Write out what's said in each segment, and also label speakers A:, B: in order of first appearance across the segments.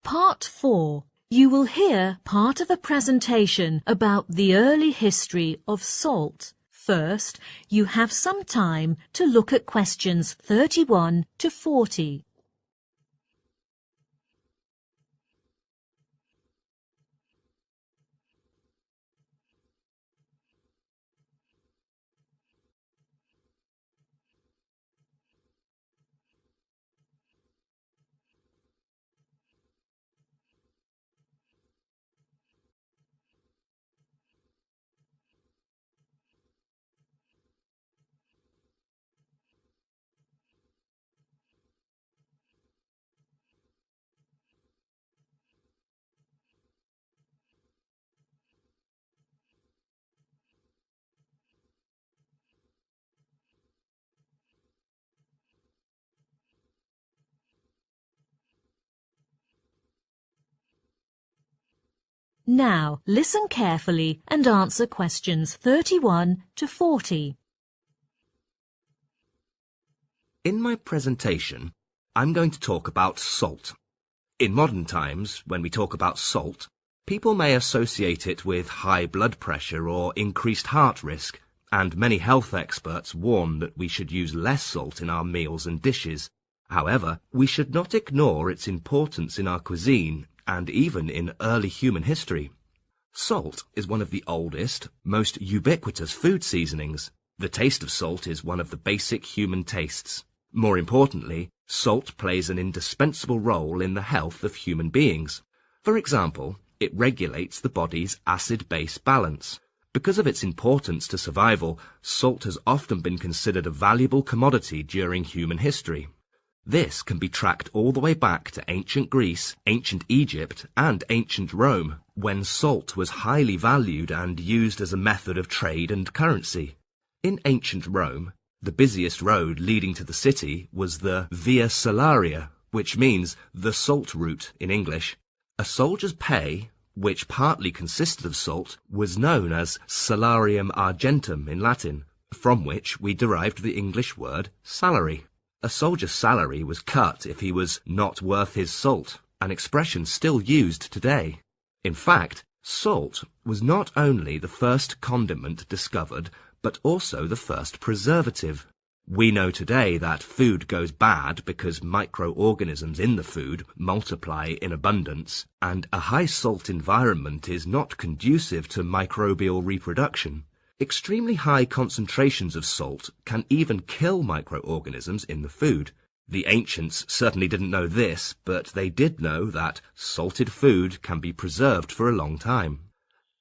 A: Part 4. You will hear part of a presentation about the early history of salt. First, you have some time to look at questions 31 to 40. Now, listen carefully and answer questions 31 to 40.
B: In my presentation, I'm going to talk about salt. In modern times, when we talk about salt, people may associate it with high blood pressure or increased heart risk, and many health experts warn that we should use less salt in our meals and dishes. However, we should not ignore its importance in our cuisine and even in early human history. Salt is one of the oldest, most ubiquitous food seasonings. The taste of salt is one of the basic human tastes. More importantly, salt plays an indispensable role in the health of human beings. For example, it regulates the body's acid-base balance. Because of its importance to survival, salt has often been considered a valuable commodity during human history. This can be tracked all the way back to ancient Greece, ancient Egypt, and ancient Rome, when salt was highly valued and used as a method of trade and currency. In ancient Rome, the busiest road leading to the city was the Via Salaria, which means the salt route in English. A soldier's pay, which partly consisted of salt, was known as salarium argentum in Latin, from which we derived the English word salary. A soldier's salary was cut if he was not worth his salt, an expression still used today. In fact, salt was not only the first condiment discovered, but also the first preservative. We know today that food goes bad because microorganisms in the food multiply in abundance, and a high salt environment is not conducive to microbial reproduction. Extremely high concentrations of salt can even kill microorganisms in the food. The ancients certainly didn't know this, but they did know that salted food can be preserved for a long time.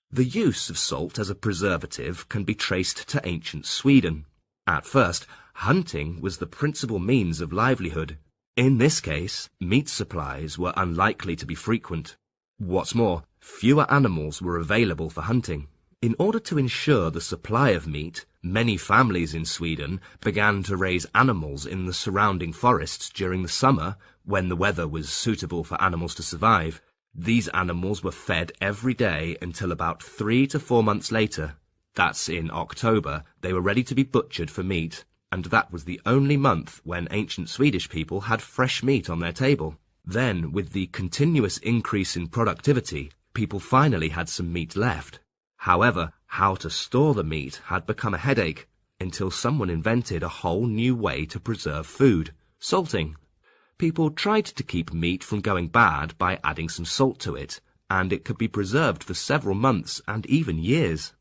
B: The use of salt as a preservative can be traced to ancient Sweden. At first, hunting was the principal means of livelihood. In this case, meat supplies were unlikely to be frequent. What's more, fewer animals were available for hunting. In order to ensure the supply of meat, many families in Sweden began to raise animals in the surrounding forests during the summer, when the weather was suitable for animals to survive. These animals were fed every day until about 3 to 4 months later. That's in October. They were ready to be butchered for meat, and that was the only month when ancient Swedish people had fresh meat on their table. Then, with the continuous increase in productivity, people finally had some meat left. However, how to store the meat had become a headache until someone invented a whole new way to preserve food: salting. People tried to keep meat from going bad by adding some salt to it, and it could be preserved for several months and even years.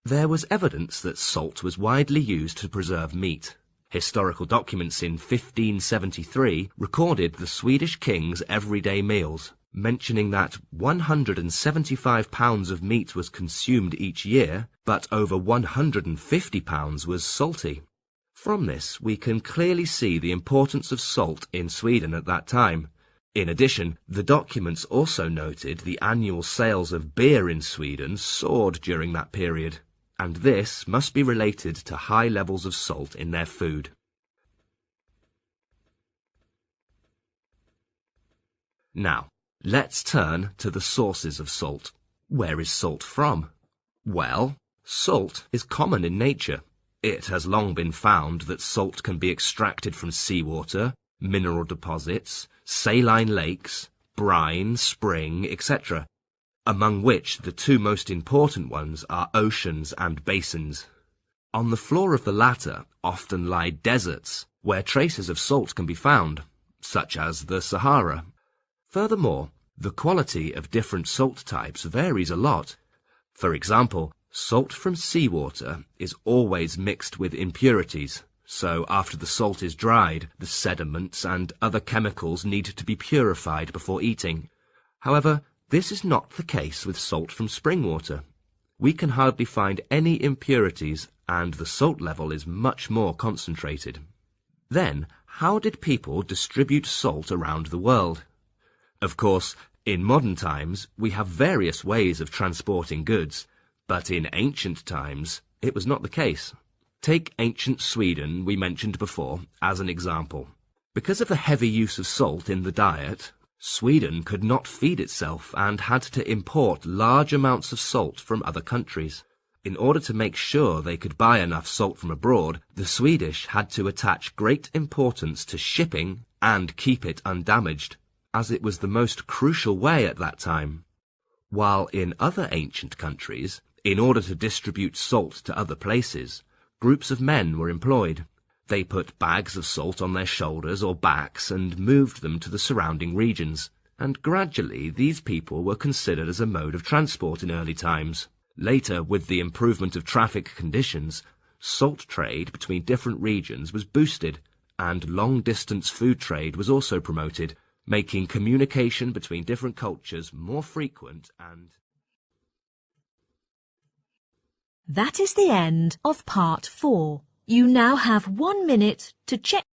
B: There was evidence that salt was widely used to preserve meat. Historical documents in 1573 recorded the Swedish king's everyday meals, mentioning that 175 pounds of meat was consumed each year, but over 150 pounds was salty. From this, we can clearly see the importance of salt in Sweden at that time. In addition, the documents also noted the annual sales of beer in Sweden soared during that period, and this must be related to high levels of salt in their food. Now, let's turn to the sources of salt. Where is salt from? Well, salt is common in nature. It has long been found that salt can be extracted from seawater, mineral deposits, saline lakes, brine, spring, etc., among which the two most important ones are oceans and basins. On the floor of the latter often lie deserts, where traces of salt can be found, such as the Sahara. Furthermore, the quality of different salt types varies a lot. For example, salt from seawater is always mixed with impurities, so after the salt is dried, the sediments and other chemicals need to be purified before eating. However, this is not the case with salt from spring water. We can hardly find any impurities, and the salt level is much more concentrated. Then, how did people distribute salt around the world? Of course, in modern times, we have various ways of transporting goods, but in ancient times, it was not the case. Take ancient Sweden, we mentioned before, as an example. Because of the heavy use of salt in the diet, Sweden could not feed itself and had to import large amounts of salt from other countries. In order to make sure they could buy enough salt from abroad, the Swedish had to attach great importance to shipping and keep it undamaged, as it was the most crucial way at that time. While in other ancient countries, in order to distribute salt to other places, groups of men were employed. They put bags of salt on their shoulders or backs and moved them to the surrounding regions, and gradually these people were considered as a mode of transport in early times. Later, with the improvement of traffic conditions, salt trade between different regions was boosted, and long-distance food trade was also promoted, making communication between different cultures more frequent and...
A: That is the end of part 4. You now have 1 minute to check